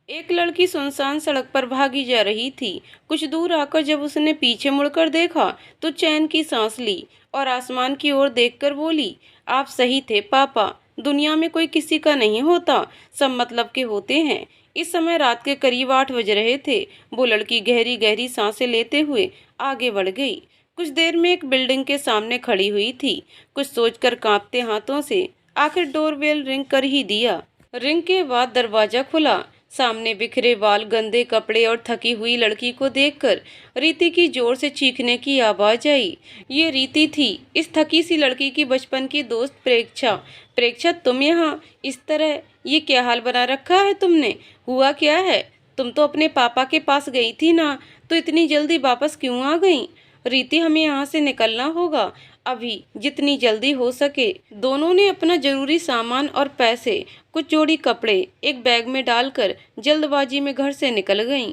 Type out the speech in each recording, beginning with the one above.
एक लड़की सुनसान सड़क पर भागी जा रही थी। कुछ दूर आकर जब उसने पीछे मुड़कर देखा तो चैन की सांस ली और आसमान की ओर देखकर बोली, आप सही थे पापा, दुनिया में कोई किसी का नहीं होता, सब मतलब के होते हैं। इस समय रात के करीब 8 बज रहे थे। वो लड़की गहरी गहरी सांसें लेते हुए आगे बढ़ गई। कुछ देर में एक बिल्डिंग के सामने खड़ी हुई थी। कुछ सोचकर कांपते हाथों से आखिर डोरबेल रिंग कर ही दिया। रिंग के बाद दरवाजा खुला। सामने बिखरे बाल, गंदे कपड़े और थकी हुई लड़की को देखकर रीति की जोर से चीखने की आवाज आई। ये रीति थी, इस थकी सी लड़की की बचपन की दोस्त प्रेक्षा। प्रेक्षा, तुम यहाँ इस तरह, ये क्या हाल बना रखा है तुमने? हुआ क्या है? तुम तो अपने पापा के पास गई थी ना, तो इतनी जल्दी वापस क्यों आ गई? रीति, हमें यहाँ से निकलना होगा अभी, जितनी जल्दी हो सके। दोनों ने अपना जरूरी सामान और पैसे, कुछ जोड़ी कपड़े एक बैग में डालकर जल्दबाजी में घर से निकल गईं।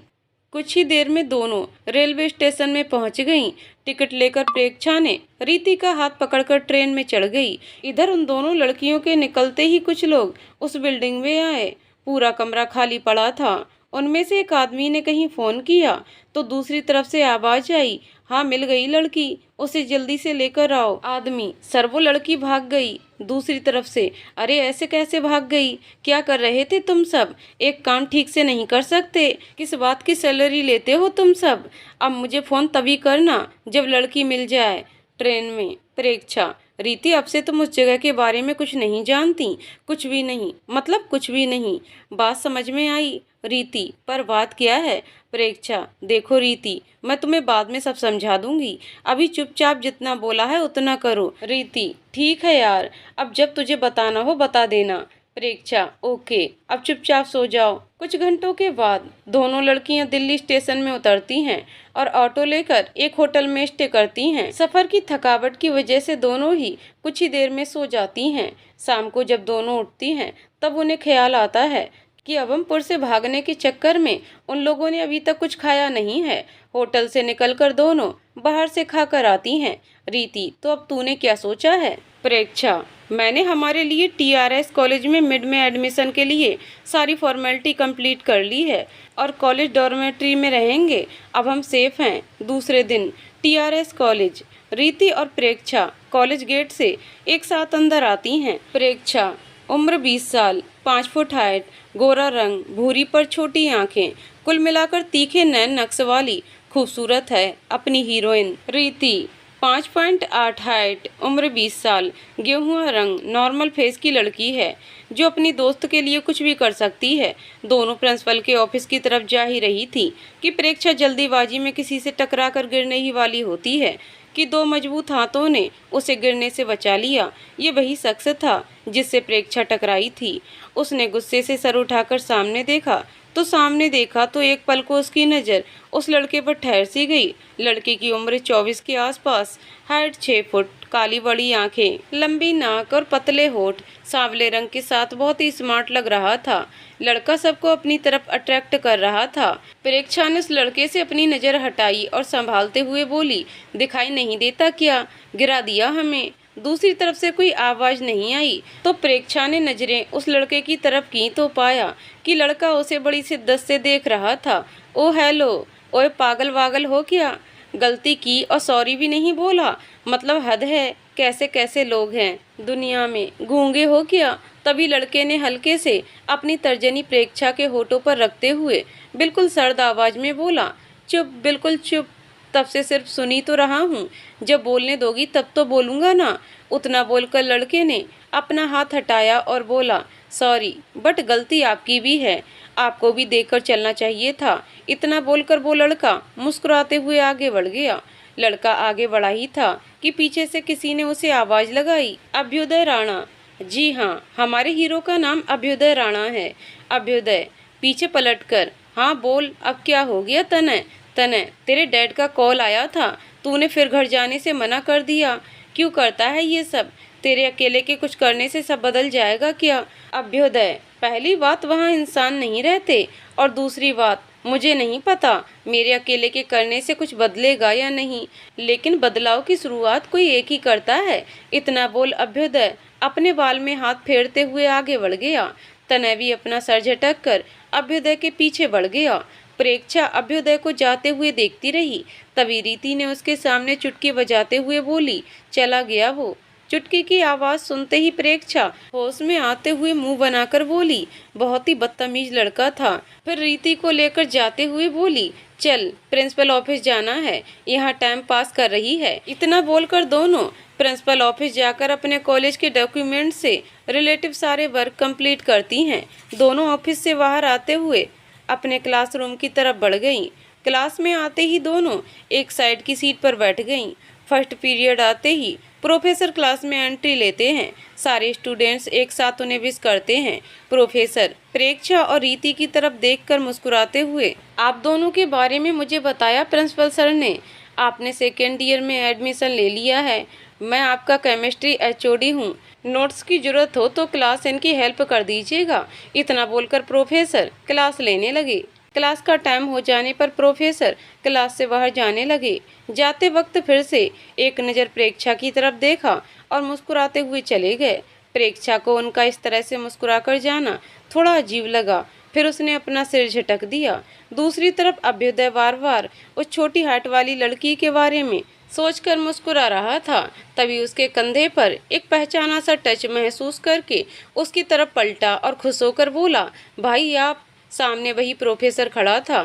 कुछ ही देर में दोनों रेलवे स्टेशन में पहुंच गईं। टिकट लेकर प्रेक्षा ने रीति का हाथ पकड़कर ट्रेन में चढ़ गई। इधर उन दोनों लड़कियों के निकलते ही कुछ लोग उस बिल्डिंग में आए। पूरा कमरा खाली पड़ा था। उनमें से एक आदमी ने कहीं फोन किया तो दूसरी तरफ से आवाज आई, हाँ मिल गई लड़की, उसे जल्दी से लेकर आओ। आदमी, सर वो लड़की भाग गई। दूसरी तरफ से, अरे ऐसे कैसे भाग गई? क्या कर रहे थे तुम सब? एक काम ठीक से नहीं कर सकते? किस बात की सैलरी लेते हो तुम सब? अब मुझे फोन तभी करना जब लड़की मिल जाए। ट्रेन में प्रेक्षा, रीति, अब से तुम उस जगह के बारे में कुछ नहीं जानती? कुछ भी नहीं, मतलब कुछ भी नहीं। बात समझ में आई? रीति, पर बात क्या है? प्रेक्षा, देखो रीति, मैं तुम्हें बाद में सब समझा दूंगी, अभी चुपचाप जितना बोला है उतना करो। रीति, ठीक है यार, अब जब तुझे बताना हो बता देना। प्रेक्षा, ओके, अब चुपचाप सो जाओ। कुछ घंटों के बाद दोनों लड़कियां दिल्ली स्टेशन में उतरती हैं और ऑटो लेकर एक होटल में स्टे करती हैं। सफर की थकावट की वजह से दोनों ही कुछ ही देर में सो जाती हैं। शाम को जब दोनों उठती हैं तब उन्हें ख्याल आता है कि अवमपुर से भागने के चक्कर में उन लोगों ने अभी तक कुछ खाया नहीं है। होटल से निकलकर दोनों बाहर से खाकर आती हैं। रीति, तो अब तूने क्या सोचा है? प्रेक्षा, मैंने हमारे लिए टीआरएस कॉलेज में मिड में एडमिशन के लिए सारी फॉर्मेलिटी कंप्लीट कर ली है और कॉलेज डॉर्मेट्री में रहेंगे। अब हम सेफ हैं। दूसरे दिन टीआरएस कॉलेज। रीति और प्रेक्षा कॉलेज गेट से एक साथ अंदर आती हैं। प्रेक्षा, उम्र 20 साल, 5 फुट हाइट, गोरा रंग, भूरी पर छोटी आंखें, कुल मिलाकर तीखे नैन नक्श वाली खूबसूरत है अपनी हीरोइन। रीति, 5.8 हाइट, उम्र 20 साल, गेहुआ रंग, नॉर्मल फेस की लड़की है जो अपनी दोस्त के लिए कुछ भी कर सकती है। दोनों प्रिंसिपल के ऑफिस की तरफ जा ही रही थी कि प्रेक्षा जल्दीबाजी में किसी से टकरा कर गिरने ही वाली होती है कि दो मजबूत हाथों ने उसे गिरने से बचा लिया। ये वही शख्स था जिससे प्रेक्षा टकराई थी। उसने गुस्से से सर उठाकर सामने देखा तो एक पल को उसकी नज़र उस लड़के पर ठहर सी गई। लड़के की उम्र 24 के आसपास, हाइट 6 फुट, काली बड़ी आंखें, लंबी नाक और पतले होठ, सांवले रंग के साथ बहुत ही स्मार्ट लग रहा था। लड़का सबको अपनी तरफ अट्रैक्ट कर रहा था। प्रेक्षा ने उस लड़के से अपनी नज़र हटाई और संभालते हुए बोली, दिखाई नहीं देता क्या? गिरा दिया हमें। दूसरी तरफ से कोई आवाज नहीं आई तो प्रेक्षा ने नजरें उस लड़के की तरफ की तो पाया कि लड़का उसे बड़ी शिद्दत से देख रहा था। ओ हेलो, ओए पागल वागल हो क्या? गलती की और सॉरी भी नहीं बोला, मतलब हद है। कैसे कैसे लोग हैं दुनिया में, गूंगे हो क्या? तभी लड़के ने हल्के से अपनी तर्जनी प्रेक्षा के होठों पर रखते हुए बिल्कुल सर्द आवाज में बोला, चुप, बिल्कुल चुप, तब से सिर्फ सुनी तो रहा हूँ, जब बोलने दोगी तब तो बोलूँगा ना। उतना बोलकर लड़के ने अपना हाथ हटाया और बोला, सॉरी, बट गलती आपकी भी है, आपको भी देखकर चलना चाहिए था। इतना बोलकर वो लड़का मुस्कुराते हुए आगे बढ़ गया। लड़का आगे बढ़ा ही था कि पीछे से किसी ने उसे आवाज लगाई, अभ्युदय राणा। जी हाँ, हमारे हीरो का नाम अभ्युदय राणा है। अभ्युदय पीछे पलटकर, हाँ बोल, अब क्या हो गया तनय? तनय, तेरे डैड का कॉल आया था, तूने फिर घर जाने से मना कर दिया। क्यों करता है ये सब? तेरे अकेले के कुछ करने से सब बदल जाएगा क्या? अभ्युदय, पहली बात वहाँ इंसान नहीं रहते और दूसरी बात मुझे नहीं पता मेरे अकेले के करने से कुछ बदलेगा या नहीं, लेकिन बदलाव की शुरुआत कोई एक ही करता है। इतना बोल अभ्युदय अपने बाल में हाथ फेरते हुए आगे बढ़ गया। तनय भी अपना सर झटक कर अभ्युदय के पीछे बढ़ गया। प्रेक्षा अभ्युदय को जाते हुए देखती रही। तभी रीति ने उसके सामने चुटकी बजाते हुए बोली, चला गया वो। चुटकी की आवाज सुनते ही प्रेक्षा होश में आते हुए मुंह बनाकर बोली, बहुत ही बदतमीज लड़का था। फिर रीति को लेकर जाते हुए बोली, चल प्रिंसिपल ऑफिस जाना है, यहाँ टाइम पास कर रही है। इतना बोलकर दोनों प्रिंसिपल ऑफिस जाकर अपने कॉलेज के डॉक्यूमेंट से रिलेटिव सारे वर्क कंप्लीट करती हैं। दोनों ऑफिस से बाहर आते हुए अपने क्लासरूम की तरफ बढ़ गईं। क्लास में आते ही दोनों एक साइड की सीट पर बैठ गईं। फर्स्ट पीरियड आते ही प्रोफेसर क्लास में एंट्री लेते हैं। सारे स्टूडेंट्स एक साथ उन्हें विश करते हैं। प्रोफेसर प्रेक्षा और रीति की तरफ देखकर मुस्कुराते हुए, आप दोनों के बारे में मुझे बताया प्रिंसिपल सर ने। आपने सेकेंड ईयर में एडमिशन ले लिया है। मैं आपका केमिस्ट्री HOD हूँ। नोट्स की जरूरत हो तो क्लास इनकी हेल्प कर दीजिएगा। इतना बोलकर प्रोफेसर क्लास लेने लगे। क्लास का टाइम हो जाने पर प्रोफेसर क्लास से बाहर जाने लगे। जाते वक्त फिर से एक नज़र प्रेक्षा की तरफ देखा और मुस्कुराते हुए चले गए। प्रेक्षा को उनका इस तरह से मुस्कुराकर जाना थोड़ा अजीब लगा। फिर उसने अपना सिर झटक दिया। दूसरी तरफ अभ्युदय बार बार उस छोटी हाइट वाली लड़की के बारे में सोचकर मुस्कुरा रहा था। तभी उसके कंधे पर एक पहचाना सा टच महसूस करके उसकी तरफ पलटा और खुश होकर बोला, भाई आप। सामने वही प्रोफेसर खड़ा था।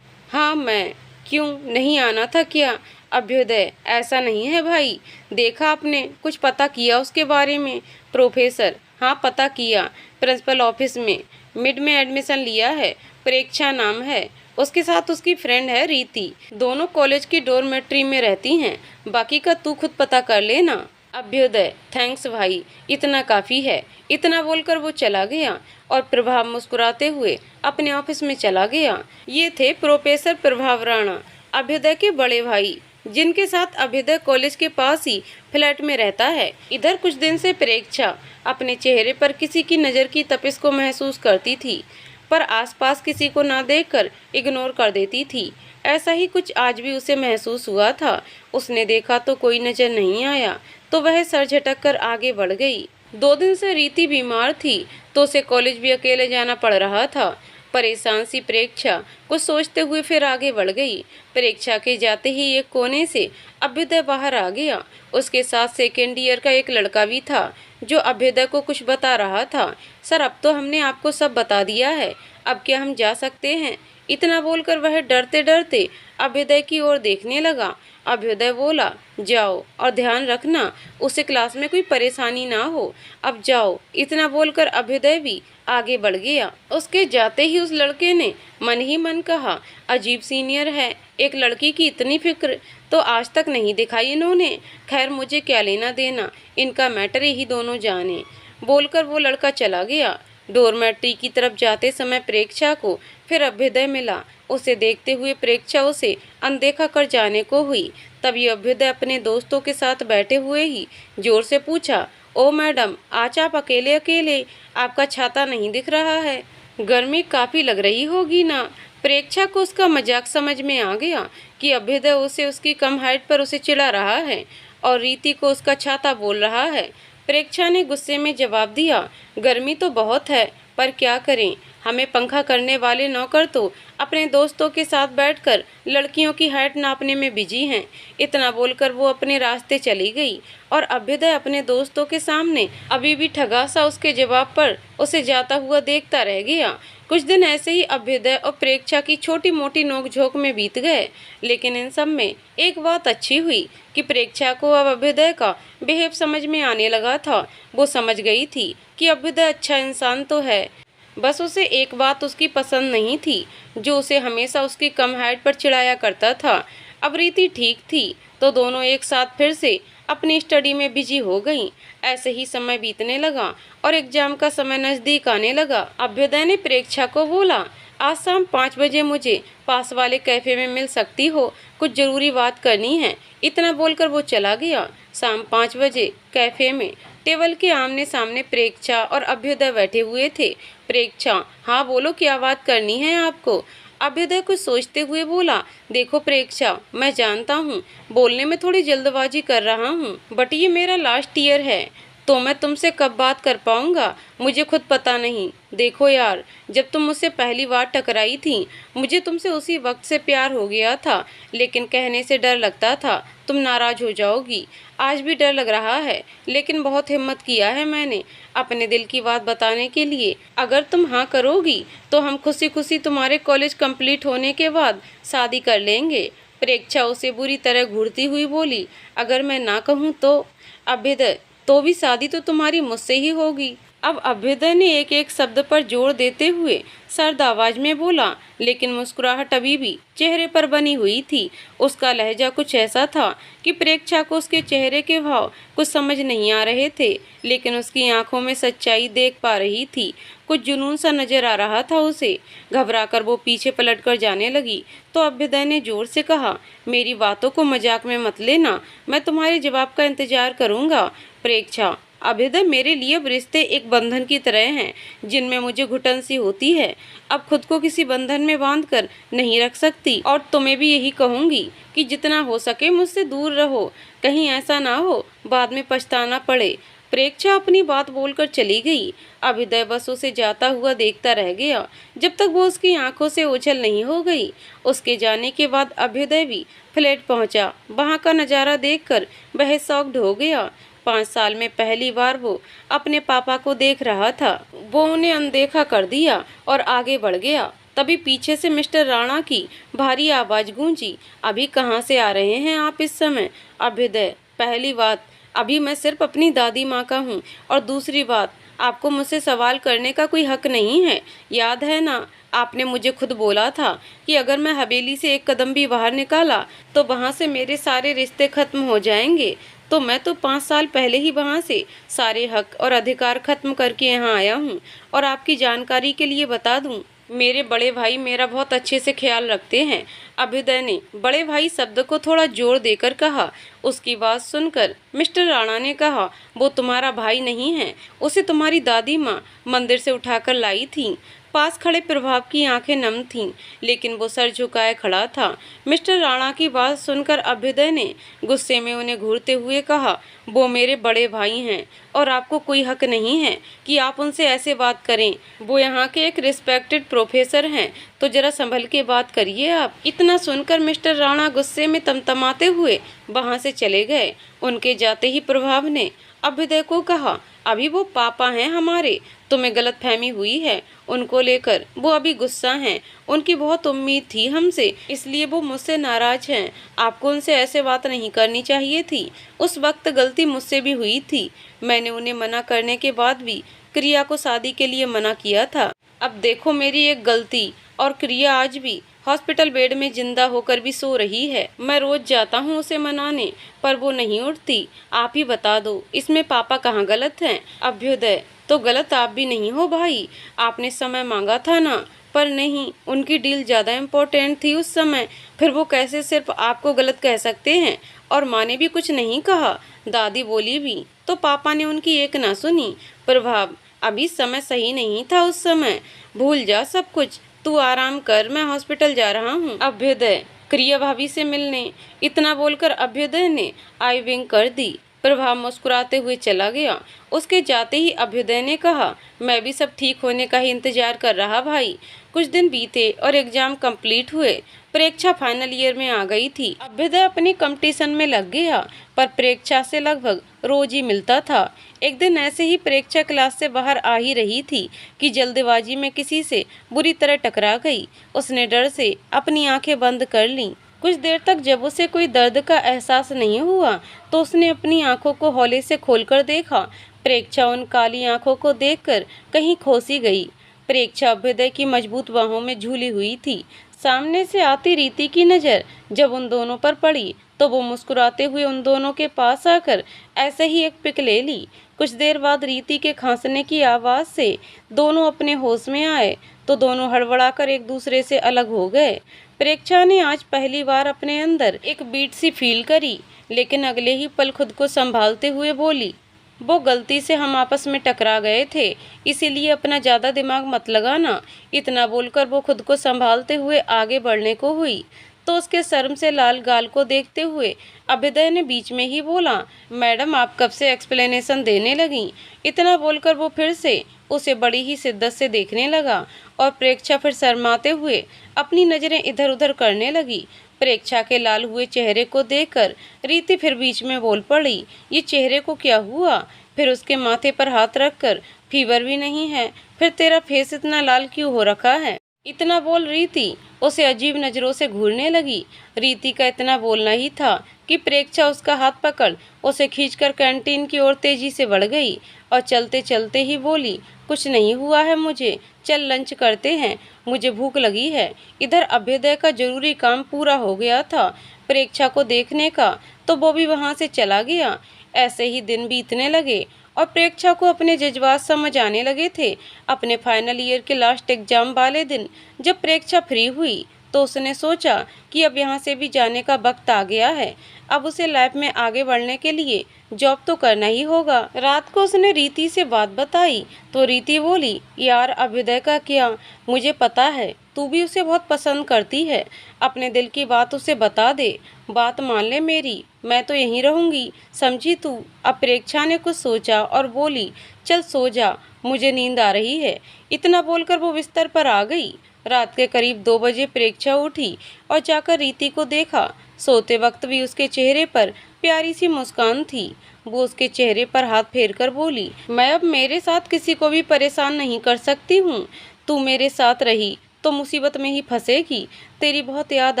हाँ मैं, क्यों नहीं आना था क्या? अभ्युदय, ऐसा नहीं है भाई। देखा आपने, कुछ पता किया उसके बारे में? प्रोफेसर, हाँ पता किया। प्रिंसिपल ऑफिस में मिड में एडमिशन लिया है। प्रेक्षा नाम है। उसके साथ उसकी फ्रेंड है रीति। दोनों कॉलेज की डॉर्मेट्री में रहती हैं। बाकी का तू खुद पता कर लेना। अभ्युदय, थैंक्स भाई, इतना काफ़ी है। इतना बोलकर वो चला गया और प्रभाव मुस्कुराते हुए अपने ऑफिस में चला गया। ये थे प्रोफेसर प्रभाव राणा, अभ्युदय के बड़े भाई, जिनके साथ अभ्युदय कॉलेज के पास ही फ्लैट में रहता है। इधर कुछ दिन से प्रेक्षा अपने चेहरे पर किसी की नज़र की तपिश को महसूस करती थी, पर आसपास किसी को ना देखकर इग्नोर कर देती थी। ऐसा ही कुछ आज भी उसे महसूस हुआ था। उसने देखा तो कोई नज़र नहीं आया, तो वह सर झटक कर आगे बढ़ गई। 2 दिन से रीति बीमार थी, तो उसे कॉलेज भी अकेले जाना पड़ रहा था। परेशान सी प्रेक्षा कुछ सोचते हुए फिर आगे बढ़ गई। प्रेक्षा के जाते ही एक कोने से अभ्युदय बाहर आ गया। उसके साथ सेकेंड ईयर का एक लड़का भी था, जो अभ्युदय को कुछ बता रहा था। सर, अब तो हमने आपको सब बता दिया है, अब क्या हम जा सकते हैं? इतना बोलकर वह डरते डरते अभ्युदय की ओर देखने लगा। अभ्युदय बोला, जाओ और ध्यान रखना उसे क्लास में कोई परेशानी ना हो। अब जाओ। इतना बोलकर अभ्युदय भी आगे बढ़ गया। उसके जाते ही उस लड़के ने मन ही मन कहा, अजीब सीनियर है, एक लड़की की इतनी फिक्र तो आज तक नहीं दिखाई इन्होंने। खैर मुझे क्या लेना देना, इनका मैटर ही दोनों जाने। बोलकर वो लड़का चला गया। डोरमेट्री की तरफ जाते समय प्रेक्षा को फिर अभ्युदय मिला। उसे देखते हुए प्रेक्षा उसे अनदेखा कर जाने को हुई। तभी अभ्युदय अपने दोस्तों के साथ बैठे हुए ही जोर से पूछा, ओ मैडम, आज आप अकेले अकेले, आपका छाता नहीं दिख रहा है। गर्मी काफ़ी लग रही होगी ना। प्रेक्षा को उसका मजाक समझ में आ गया कि अभ्युदय उसे उसकी कम हाइट पर उसे चिढ़ा रहा है और रीति को उसका छाता बोल रहा है। प्रेक्षा ने गुस्से में जवाब दिया, गर्मी तो बहुत है, पर क्या करें, हमें पंखा करने वाले नौकर तो अपने दोस्तों के साथ बैठकर लड़कियों की हाइट नापने में बिजी हैं। इतना बोलकर वो अपने रास्ते चली गई और अभ्युदय अपने दोस्तों के सामने अभी भी ठगा सा उसके जवाब पर उसे जाता हुआ देखता रह गया। कुछ दिन ऐसे ही अभ्युदय और प्रेक्षा की छोटी मोटी नोकझोंक में बीत गए, लेकिन इन सब में एक बात अच्छी हुई कि प्रेक्षा को अब अभ्युदय का बिहेव समझ में आने लगा था। वो समझ गई थी कि अभ्युदय अच्छा इंसान तो है, बस उसे एक बात उसकी पसंद नहीं थी, जो उसे हमेशा उसकी कम हाइट पर चिढ़ाया करता था। अब रीति ठीक थी, तो दोनों एक साथ फिर से अपनी स्टडी में बिजी हो गईं। ऐसे ही समय बीतने लगा और एग्जाम का समय नज़दीक आने लगा। अभ्युदय ने प्रेक्षा को बोला, आज शाम 5 बजे मुझे पास वाले कैफ़े में मिल सकती हो, कुछ ज़रूरी बात करनी है। इतना बोलकर वो चला गया। शाम 5 बजे कैफ़े में टेबल के आमने सामने प्रेक्षा और अभ्युदय बैठे हुए थे। प्रेक्षा, हाँ बोलो, क्या बात करनी है आपको? अभ्युदय कुछ सोचते हुए बोला, देखो प्रेक्षा, मैं जानता हूँ बोलने में थोड़ी जल्दबाजी कर रहा हूँ, बट ये मेरा लास्ट ईयर है, तो मैं तुमसे कब बात कर पाऊंगा मुझे खुद पता नहीं। देखो यार, जब तुम मुझसे पहली बार टकराई थी मुझे तुमसे उसी वक्त से प्यार हो गया था, लेकिन कहने से डर लगता था तुम नाराज हो जाओगी। आज भी डर लग रहा है, लेकिन बहुत हिम्मत किया है मैंने अपने दिल की बात बताने के लिए। अगर तुम हाँ करोगी तो हम खुशी खुशी तुम्हारे कॉलेज कंप्लीट होने के बाद शादी कर लेंगे। प्रेक्षा उसे बुरी तरह घूरती हुई बोली, अगर मैं ना कहूँ तो? अभ्युदय, तो भी शादी तो तुम्हारी मुझसे ही होगी। अब अभ्युदय ने एक एक शब्द पर जोर देते हुए सर्द आवाज में बोला, लेकिन मुस्कुराहट अभी भी चेहरे पर बनी हुई थी। उसका लहजा कुछ ऐसा था कि प्रेक्षा को उसके चेहरे के भाव कुछ समझ नहीं आ रहे थे, लेकिन उसकी आंखों में सच्चाई देख पा रही थी। कुछ जुनून सा नजर आ रहा था उसे। घबराकर वो पीछे पलटकर जाने लगी तो अभ्युदय ने जोर से कहा, मेरी बातों को मजाक में मत लेना, मैं तुम्हारे जवाब का इंतजार करूंगा। प्रेक्षा, अभ्युदय, मेरे लिए अब रिश्ते एक बंधन की तरह हैं जिनमें मुझे घुटन सी होती है। अब खुद को किसी बंधन में बांध कर नहीं रख सकती, और तुम्हें भी यही कहूंगी कि जितना हो सके मुझसे दूर रहो, कहीं ऐसा ना हो बाद में पछताना पड़े। प्रेक्षा अपनी बात बोलकर चली गई। अभ्युदय बस उसे जाता हुआ देखता रह गया जब तक वो उसकी आंखों से ओझल नहीं हो गई। उसके जाने के बाद अभ्युदय भी फ्लैट पहुंचा। वहां का नज़ारा देखकर वह शॉक्ड हो गया। 5 साल में पहली बार वो अपने पापा को देख रहा था। वो उन्हें अनदेखा कर दिया और आगे बढ़ गया। तभी पीछे से मिस्टर राणा की भारी आवाज गूंजी, अभी कहाँ से आ रहे हैं आप इस समय? अभ्युदय, पहली बात, अभी मैं सिर्फ अपनी दादी माँ का हूँ, और दूसरी बात, आपको मुझसे सवाल करने का कोई हक नहीं है। याद है ना, आपने मुझे खुद बोला था कि अगर मैं हवेली से एक कदम भी बाहर निकाला तो वहाँ से मेरे सारे रिश्ते खत्म हो जाएंगे। तो मैं तो 5 साल पहले ही वहाँ से सारे हक और अधिकार खत्म करके यहाँ आया हूँ। और आपकी जानकारी के लिए बता दूँ, मेरे बड़े भाई मेरा बहुत अच्छे से ख्याल रखते हैं। अभ्युदय ने बड़े भाई शब्द को थोड़ा जोर देकर कहा। उसकी बात सुनकर मिस्टर राणा ने कहा, वो तुम्हारा भाई नहीं है, उसे तुम्हारी दादी माँ मंदिर से उठाकर लाई थी। पास खड़े प्रभाव की आंखें नम थीं, लेकिन वो सर झुकाए खड़ा था। मिस्टर राणा की बात सुनकर अभ्युदय ने गुस्से में उन्हें घूरते हुए कहा, वो मेरे बड़े भाई हैं और आपको कोई हक नहीं है कि आप उनसे ऐसे बात करें। वो यहाँ के एक रिस्पेक्टेड प्रोफेसर हैं, तो जरा संभल के बात करिए आप। इतना सुनकर मिस्टर राणा गुस्से में तमतमाते हुए वहाँ से चले गए। उनके जाते ही प्रभाव ने अभ्युदय को कहा, अभी वो पापा हैं हमारे, तुम्हें गलतफहमी हुई है उनको लेकर। वो अभी गुस्सा हैं, उनकी बहुत उम्मीद थी हमसे, इसलिए वो मुझसे नाराज हैं। आपको उनसे ऐसे बात नहीं करनी चाहिए थी। उस वक्त गलती मुझसे भी हुई थी। मैंने उन्हें मना करने के बाद भी क्रिया को शादी के लिए मना किया था। अब देखो, मेरी एक गलती, और क्रिया आज भी हॉस्पिटल बेड में जिंदा होकर भी सो रही है। मैं रोज जाता हूँ उसे मनाने, पर वो नहीं उठती। आप ही बता दो, इसमें पापा कहाँ गलत हैं? अभ्युदय, तो गलत आप भी नहीं हो भाई। आपने समय मांगा था ना, पर नहीं, उनकी डील ज़्यादा इम्पोर्टेंट थी उस समय। फिर वो कैसे सिर्फ आपको गलत कह सकते हैं? और माँ ने भी कुछ नहीं कहा, दादी बोली भी तो पापा ने उनकी एक ना सुनी। प्रभाव, अभी समय सही नहीं था उस समय, भूल जा सब कुछ, तू आराम कर, मैं हॉस्पिटल जा रहा हूँ। अभ्युदय, क्रिया भाभी से मिलने। इतना बोलकर अभ्युदय ने आई विंग कर दी। प्रभाव मुस्कुराते हुए चला गया। उसके जाते ही अभ्युदय ने कहा, मैं भी सब ठीक होने का ही इंतजार कर रहा भाई। कुछ दिन बीते और एग्जाम कंप्लीट हुए। परीक्षा फाइनल ईयर में आ गई थी। अभ्युदय अपनी कंपटीशन में लग गया, पर परीक्षा से लगभग रोज ही मिलता था। एक दिन ऐसे ही परीक्षा क्लास से बाहर आ ही रही थी कि जल्दबाजी में किसी से बुरी तरह टकरा गई। उसने डर से अपनी आंखें बंद कर लीं। कुछ देर तक जब उसे कोई दर्द का एहसास नहीं हुआ तो उसने अपनी आंखों को हौले से खोलकर देखा। परीक्षा उन काली आंखों को देखकर कहीं खो सी गई। परीक्षा अभ्युदय की मजबूत बाहों में झूली हुई थी। सामने से आती रीति की नज़र जब उन दोनों पर पड़ी तो वो मुस्कुराते हुए उन दोनों के पास आकर ऐसे ही एक पिक ले ली। कुछ देर बाद रीति के खांसने की आवाज़ से दोनों अपने होश में आए तो दोनों हड़बड़ाकर एक दूसरे से अलग हो गए। परीक्षा ने आज पहली बार अपने अंदर एक बीट सी फील करी, लेकिन अगले ही पल खुद को संभालते हुए बोली, वो गलती से हम आपस में टकरा गए थे, इसीलिए अपना ज़्यादा दिमाग मत लगाना। इतना बोलकर वो खुद को संभालते हुए आगे बढ़ने को हुई तो उसके शर्म से लाल गाल को देखते हुए अभ्युदय ने बीच में ही बोला, मैडम आप कब से एक्सप्लेनेशन देने लगी। इतना बोलकर वो फिर से उसे बड़ी ही शिद्दत से देखने लगा और प्रेक्षा फिर शर्माते हुए अपनी नज़रें इधर उधर करने लगी। प्रेक्षा के लाल हुए चेहरे को देखकर रीति फिर बीच में बोल पड़ी, ये चेहरे को क्या हुआ। फिर उसके माथे पर हाथ रखकर, फीवर भी नहीं है, फिर तेरा फेस इतना लाल क्यों हो रखा है। इतना बोल रीति उसे अजीब नज़रों से घूरने लगी। रीति का इतना बोलना ही था कि प्रेक्षा उसका हाथ पकड़ उसे खींचकर कैंटीन की ओर तेजी से बढ़ गई और चलते चलते ही बोली, कुछ नहीं हुआ है मुझे, चल लंच करते हैं, मुझे भूख लगी है। इधर अभ्युदय का जरूरी काम पूरा हो गया था प्रेक्षा को देखने का, तो वो भी वहाँ से चला गया। ऐसे ही दिन बीतने लगे और प्रेक्षा को अपने जज्बात समझ आने लगे थे। अपने फाइनल ईयर के लास्ट एग्जाम वाले दिन जब प्रेक्षा फ्री हुई तो उसने सोचा कि अब यहाँ से भी जाने का वक्त आ गया है। अब उसे लाइफ में आगे बढ़ने के लिए जॉब तो करना ही होगा। रात को उसने रीति से बात बताई तो रीति बोली, यार अभ्युदय का क्या, मुझे पता है तू भी उसे बहुत पसंद करती है, अपने दिल की बात उसे बता दे, बात मान ले मेरी, मैं तो यहीं रहूंगी, समझी तू। अब प्रेक्षा ने कुछ सोचा और बोली, चल सो जा, मुझे नींद आ रही है। इतना बोलकर वो बिस्तर पर आ गई। रात के करीब 2 बजे प्रेक्षा उठी और जाकर रीति को देखा। सोते वक्त भी उसके चेहरे पर प्यारी सी मुस्कान थी। वो उसके चेहरे पर हाथ फेरकर बोली, मैं अब मेरे साथ किसी को भी परेशान नहीं कर सकती हूँ, तू मेरे साथ रही तो मुसीबत में ही फंसेगी, तेरी बहुत याद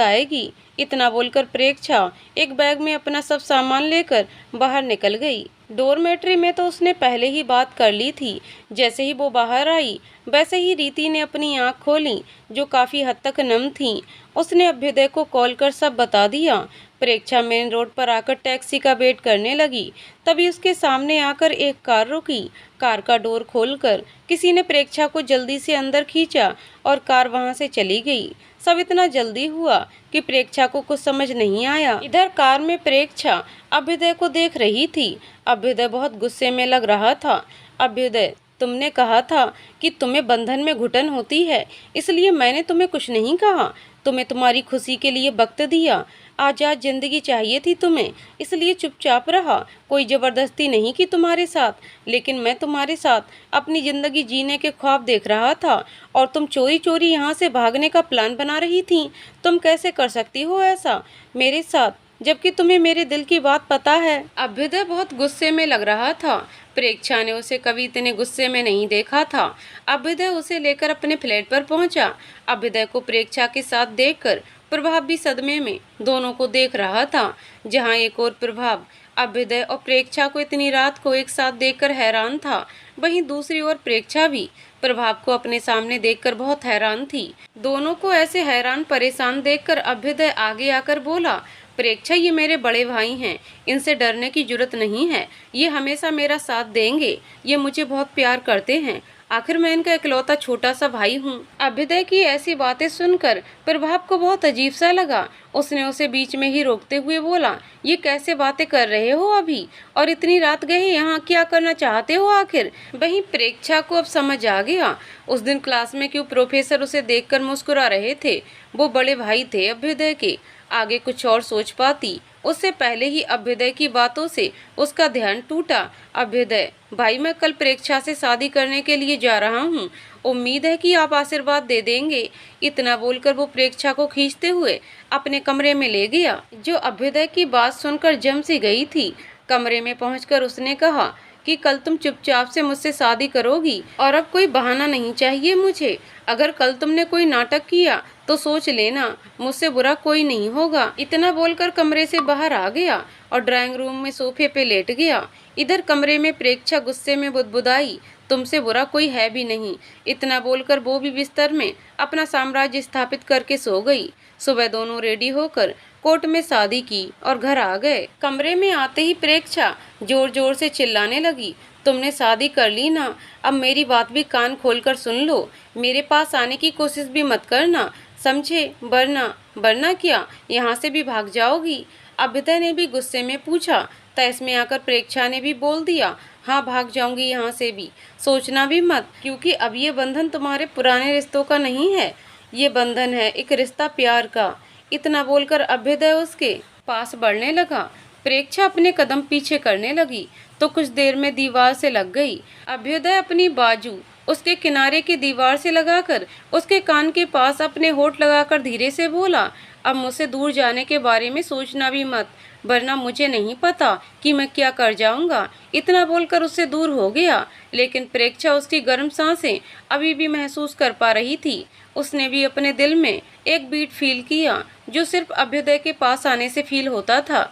आएगी। इतना बोलकर प्रेक्षा एक बैग में अपना सब सामान लेकर बाहर निकल गई। डोरमेट्री में तो उसने पहले ही बात कर ली थी। जैसे ही वो बाहर आई वैसे ही रीति ने अपनी आंख खोली जो काफ़ी हद तक नम थीं। उसने अभ्युदय को कॉल कर सब बता दिया। प्रेक्षा मेन रोड पर आकर टैक्सी का वेट करने लगी। तभी उसके सामने आकर एक कार रुकी। कार का डोर खोलकर किसी ने प्रेक्षा को जल्दी से अंदर खींचा और कार वहां से चली गई। सब इतना जल्दी हुआ कि प्रेक्षा को कुछ समझ नहीं आया। इधर कार में प्रेक्षा अभ्युदय को देख रही थी। अभ्युदय बहुत गुस्से में लग रहा था। अभ्युदय, तुमने कहा था कि तुम्हें बंधन में घुटन होती है, इसलिए मैंने तुम्हें कुछ नहीं कहा, तुम्हें तुम्हारी खुशी के लिए वक्त दिया। आज़ाद जिंदगी चाहिए थी तुम्हें, इसलिए चुपचाप रहा, कोई ज़बरदस्ती नहीं की तुम्हारे साथ। लेकिन मैं तुम्हारे साथ अपनी ज़िंदगी जीने के ख्वाब देख रहा था और तुम चोरी चोरी यहाँ से भागने का प्लान बना रही थी। तुम कैसे कर सकती हो ऐसा मेरे साथ, जबकि तुम्हें मेरे दिल की बात पता है। अभ्युदय बहुत गुस्से में लग रहा था। प्रेक्षा ने उसे कभी इतने गुस्से में नहीं देखा था। अभ्युदय उसे लेकर अपने फ्लैट पर पहुंचा। अभ्युदय को प्रेक्षा के साथ देखकर प्रभाव भी सदमे में दोनों को देख रहा था। जहां एक और प्रभाव अभ्युदय और प्रेक्षा को इतनी रात को एक साथ देखकर हैरान था, वहीं दूसरी ओर प्रेक्षा भी प्रभाव को अपने सामने देखकर बहुत हैरान थी। दोनों को ऐसे हैरान परेशान देखकर अभ्युदय आगे आकर बोला, प्रेक्षा ये मेरे बड़े भाई हैं, इनसे डरने की जरूरत नहीं है, ये हमेशा मेरा साथ देंगे, ये मुझे बहुत प्यार करते हैं, आखिर मैं इनका इकलौता छोटा सा भाई हूँ। अभ्युदय की ऐसी बातें सुनकर प्रभाव को बहुत अजीब सा लगा। उसने उसे बीच में ही रोकते हुए बोला, ये कैसे बातें कर रहे हो अभी, और इतनी रात गए यहाँ क्या करना चाहते हो आखिर। वहीं प्रेक्षा को अब समझ आ गया उस दिन क्लास में क्यों प्रोफेसर उसे देखकर मुस्कुरा रहे थे। वो बड़े भाई थे अभ्युदय के। आगे कुछ और सोच पाती उससे पहले ही अभ्युदय की बातों से उसका ध्यान टूटा। अभ्युदय भाई, मैं कल प्रेक्षा से शादी करने के लिए जा रहा हूँ, उम्मीद है कि आप आशीर्वाद दे देंगे। इतना बोलकर वो प्रेक्षा को खींचते हुए अपने कमरे में ले गया, जो अभ्युदय की बात सुनकर जम सी गई थी। कमरे में पहुंचकर उसने कहा कि कल तुम चुपचाप से मुझसे शादी करोगी और अब कोई बहाना नहीं चाहिए मुझे। अगर कल तुमने कोई नाटक किया तो सोच लेना, मुझसे बुरा कोई नहीं होगा। इतना बोलकर कमरे से बाहर आ गया और ड्राइंग रूम में सोफे पे लेट गया। इधर कमरे में प्रेक्षा गुस्से में बुदबुदाई, तुमसे बुरा कोई है भी नहीं। इतना बोलकर वो भी बिस्तर में अपना साम्राज्य स्थापित करके सो गई। सुबह दोनों रेडी होकर कोर्ट में शादी की और घर आ गए। कमरे में आते ही प्रेक्षा जोर जोर से चिल्लाने लगी, तुमने शादी कर ली ना, अब मेरी बात भी कान खोलकर सुन लो, मेरे पास आने की कोशिश भी मत करना, समझे, वरना क्या यहाँ से भी भाग जाओगी। अभ्युदय ने भी गुस्से में पूछा। तैस में आकर प्रेक्षा ने भी बोल दिया, हाँ भाग जाऊंगी यहाँ से भी, सोचना भी मत, क्योंकि अब ये बंधन तुम्हारे पुराने रिश्तों का नहीं है, ये बंधन है एक रिश्ता प्यार का। इतना बोलकर अभ्युदय उसके पास बढ़ने लगा। प्रेक्षा अपने कदम पीछे करने लगी तो कुछ देर में दीवार से लग गई। अभ्युदय अपनी बाजू उसके किनारे की दीवार से लगाकर उसके कान के पास अपने होठ लगाकर धीरे से बोला, अब मुझसे दूर जाने के बारे में सोचना भी मत, वरना मुझे नहीं पता कि मैं क्या कर जाऊंगा। इतना बोलकर उससे दूर हो गया, लेकिन प्रेक्षा उसकी गर्म सांसें अभी भी महसूस कर पा रही थी। उसने भी अपने दिल में एक बीट फील किया जो सिर्फ अभ्युदय के पास आने से फील होता था।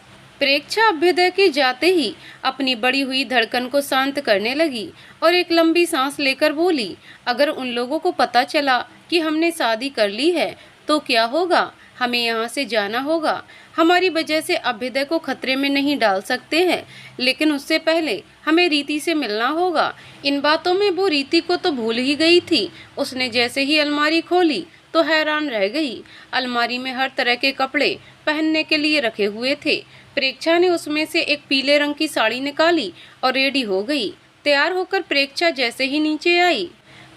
प्रेक्षा अभ्युदय के जाते ही अपनी बढ़ी हुई धड़कन को शांत करने लगी और एक लंबी सांस लेकर बोली, अगर उन लोगों को पता चला कि हमने शादी कर ली है तो क्या होगा? हमें यहाँ से जाना होगा। हमारी वजह से अभ्युदय को खतरे में नहीं डाल सकते हैं, लेकिन उससे पहले हमें रीति से मिलना होगा। इन बातों में वो रीति को तो भूल ही गई थी। उसने जैसे ही अलमारी खोली तो हैरान रह गई। अलमारी में हर तरह के कपड़े पहनने के लिए रखे हुए थे। प्रेक्षा ने उसमें से एक पीले रंग की साड़ी निकाली और रेडी हो गई। तैयार होकर प्रेक्षा जैसे ही नीचे आई,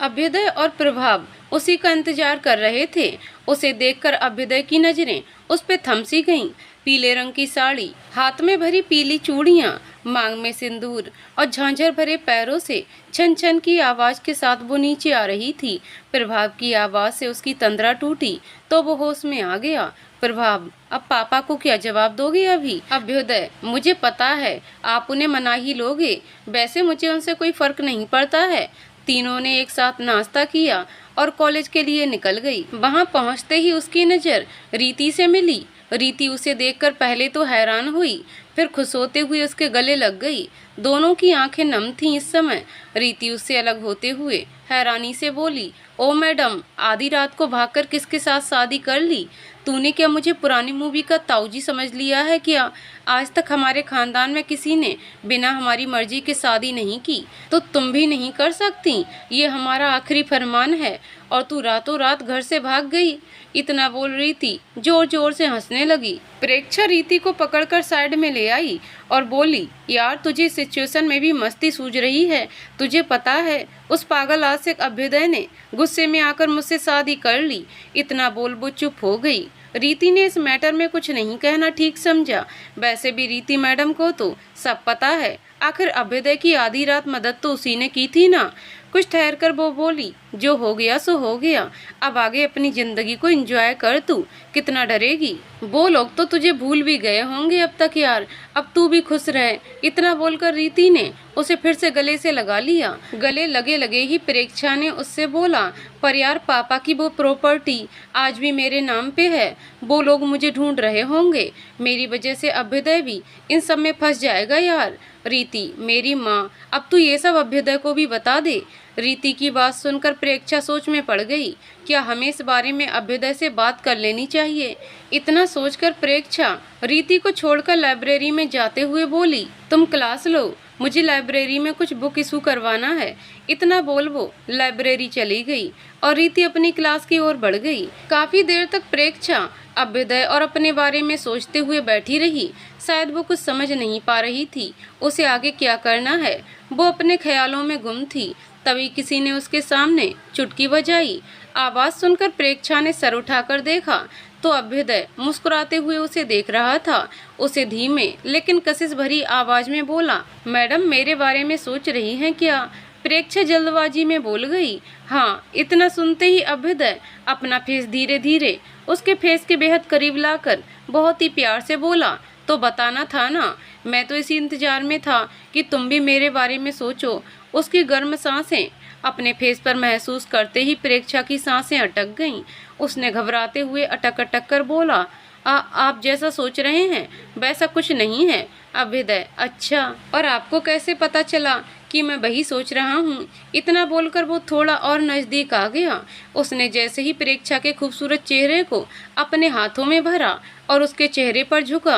अभ्युदय और प्रभाव उसी का इंतजार कर रहे थे। उसे देखकर अभ्युदय की नजरें उस पे थमसी गईं। पीले रंग की साड़ी, हाथ में भरी पीली चूड़ियां, मांग में सिंदूर और झांझर भरे पैरों से छन छन की आवाज के साथ वो नीचे आ रही थी। प्रभाव की आवाज से उसकी तंद्रा टूटी तो वो होश में आ गया। प्रभाव, अब पापा को क्या जवाब दोगे अभी? अभ्युदय, मुझे पता है आप उन्हें मना ही लोगे, वैसे मुझे उनसे कोई फर्क नहीं पड़ता है। तीनों ने एक साथ नाश्ता किया और कॉलेज के लिए निकल गई। वहां पहुंचते ही उसकी नज़र रीति से मिली। रीति उसे देखकर पहले तो हैरान हुई, फिर खुश होते हुए उसके गले लग गई। दोनों की आंखें नम थीं इस समय। रीति उससे अलग होते हुए हैरानी से बोली, ओ मैडम, आधी रात को भागकर किसके साथ शादी कर ली? तूने क्या मुझे पुरानी मूवी का ताऊजी समझ लिया है क्या? आज तक हमारे खानदान में किसी ने बिना हमारी मर्जी के शादी नहीं की, तो तुम भी नहीं कर सकती। ये हमारा आखिरी फरमान है और तू रातों रात घर से भाग गई। इतना बोल रही थी, जोर जोर से हंसने लगी। प्रेक्षा रीति को पकड़कर साइड में ले आई और बोली, यार तुझे इस सिचुएशन में भी मस्ती सूझ रही है। तुझे पता है उस पागल आशिक अभ्युदय ने गुस्से में आकर मुझसे शादी कर ली। इतना बोल वो चुप हो गई। रीति ने इस मैटर में कुछ नहीं कहना ठीक समझा। वैसे भी रीति मैडम को तो सब पता है, आखिर अभ्युदय की आधी रात मदद तो उसी ने की थी ना। कुछ ठहर कर वो बोली, जो हो गया सो हो गया, अब आगे अपनी जिंदगी को एंजॉय कर, तू कितना डरेगी? वो लोग तो तुझे भूल भी गए होंगे अब तक यार, अब तू भी खुश रहे। इतना बोलकर रीति ने उसे फिर से गले से लगा लिया। गले लगे लगे ही प्रेक्षा ने उससे बोला, पर यार पापा की वो प्रॉपर्टी आज भी मेरे नाम पे है। वो लोग मुझे ढूंढ रहे होंगे, मेरी वजह से अभ्युदय भी इन सब में फंस जाएगा यार। रीति, मेरी माँ, अब तू ये सब अभ्युदय को भी बता दे। रीति की बात सुनकर प्रेक्षा सोच में पड़ गई। क्या हमें इस बारे में अभ्युदय से बात कर लेनी चाहिए? इतना सोचकर प्रेक्षा रीति को छोड़कर लाइब्रेरी में जाते हुए बोली, तुम क्लास लो, मुझे लाइब्रेरी में कुछ बुक इशू करवाना है। इतना बोल वो लाइब्रेरी चली गई और रीति अपनी क्लास की ओर बढ़ गई। काफी देर तक प्रेक्षा अभ्युदय और अपने बारे में सोचते हुए बैठी रही। शायद वो कुछ समझ नहीं पा रही थी उसे आगे क्या करना है। वो अपने ख्यालों में गुम थी। तभी किसी ने उसके सामने चुटकी बजाई। आवाज सुनकर प्रेक्षा ने सर उठाकर देखा तो अभ्युदय मुस्कुराते हुए उसे देख रहा था। उसे धीमे लेकिन कशिश भरी आवाज में बोला, मैडम मेरे बारे में सोच रही हैं क्या? प्रेक्षा जल्दबाजी में बोल गई, हाँ। इतना सुनते ही अभ्युदय अपना फेस धीरे धीरे उसके फेस के बेहद करीब लाकर बहुत ही प्यार से बोला, तो बताना था ना, मैं तो इसी इंतजार में था कि तुम भी मेरे बारे में सोचो। उसकी गर्म सांसें अपने फेस पर महसूस करते ही प्रेक्षा की सांसें अटक गईं। उसने घबराते हुए अटक अटक कर बोला, आप जैसा सोच रहे हैं वैसा कुछ नहीं है अभ्युदय। अच्छा, और आपको कैसे पता चला कि मैं वही सोच रहा हूँ? इतना बोलकर वो थोड़ा और नज़दीक आ गया। उसने जैसे ही प्रेक्षा के खूबसूरत चेहरे को अपने हाथों में भरा और उसके चेहरे पर झुका,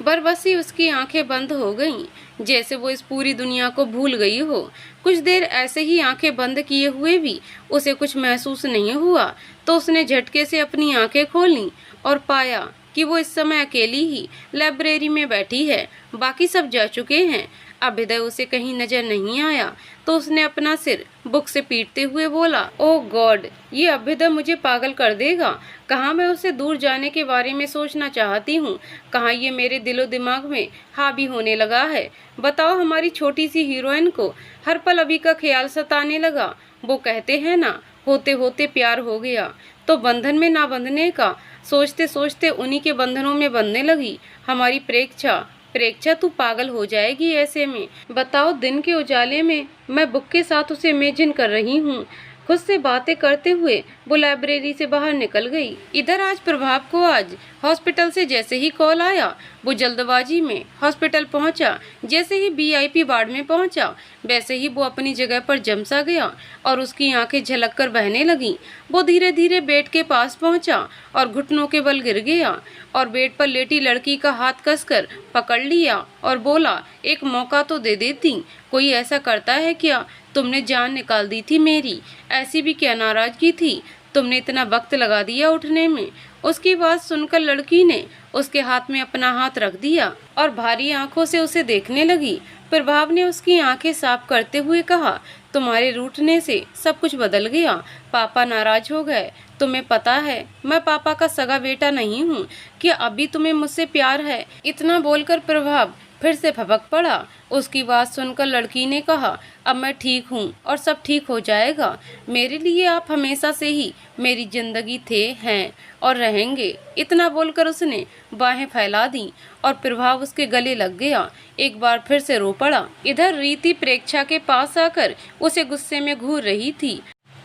बरबसी उसकी आंखें बंद हो गईं, जैसे वो इस पूरी दुनिया को भूल गई हो। कुछ देर ऐसे ही आंखें बंद किए हुए भी उसे कुछ महसूस नहीं हुआ, तो उसने झटके से अपनी आंखें खोलीं और पाया कि वो इस समय अकेली ही लाइब्रेरी में बैठी है। बाकी सब जा चुके हैं। अभ्युदय उसे कहीं नजर नहीं आया। तो उसने अपना सिर बुक से पीटते हुए बोला, ओह गॉड, ये अभ्युदय मुझे पागल कर देगा। कहाँ मैं उससे दूर जाने के बारे में सोचना चाहती हूँ, कहाँ ये मेरे दिलो दिमाग में हावी होने लगा है। बताओ, हमारी छोटी सी हीरोइन को हर पल अभी का ख्याल सताने लगा। वो कहते हैं ना, होते होते प्यार हो गया तो बंधन में ना बंधने का। सोचते सोचते उन्हीं के बंधनों में बंधने लगी हमारी प्रेक्षा। प्रेक्षा, तू पागल हो जाएगी ऐसे में। बताओ, दिन के उजाले में मैं बुक के साथ उसे इमेजिन कर रही हूँ। खुद से बातें करते हुए वो लाइब्रेरी से बाहर निकल गई। इधर आज प्रभाव को आज हॉस्पिटल से जैसे ही कॉल आया, वो जल्दबाजी में हॉस्पिटल पहुंचा। जैसे ही वीआईपी वार्ड में पहुंचा, वैसे ही वो अपनी जगह पर जम सा गया और उसकी आंखें झलक कर बहने लगीं। वो धीरे धीरे बेड के पास पहुंचा और घुटनों के बल गिर गया और बेड पर लेटी लड़की का हाथ कसकर पकड़ लिया और बोला, एक मौका तो दे देती, कोई ऐसा करता है क्या? तुमने जान निकाल दी थी मेरी, ऐसी भी क्या नाराजगी थी? तुमने इतना वक्त लगा दिया उठने में। उसकी बात सुनकर लड़की ने उसके हाथ में अपना हाथ रख दिया और भारी आंखों से उसे देखने लगी। प्रभाव ने उसकी आंखें साफ करते हुए कहा, तुम्हारे रूठने से सब कुछ बदल गया। पापा नाराज हो गए। तुम्हें पता है मैं पापा का सगा बेटा नहीं हूँ। क्या अभी तुम्हें मुझसे प्यार है? इतना बोलकर प्रभाव फिर से भभक पड़ा। उसकी बात सुनकर लड़की ने कहा, अब मैं ठीक हूँ और सब ठीक हो जाएगा। मेरे लिए आप हमेशा से ही मेरी जिंदगी थे, हैं और रहेंगे। इतना बोलकर उसने बाहें फैला दी और प्रभाव उसके गले लग गया। एक बार फिर से रो पड़ा। इधर रीति प्रेक्षा के पास आकर उसे गुस्से में घूर रही थी।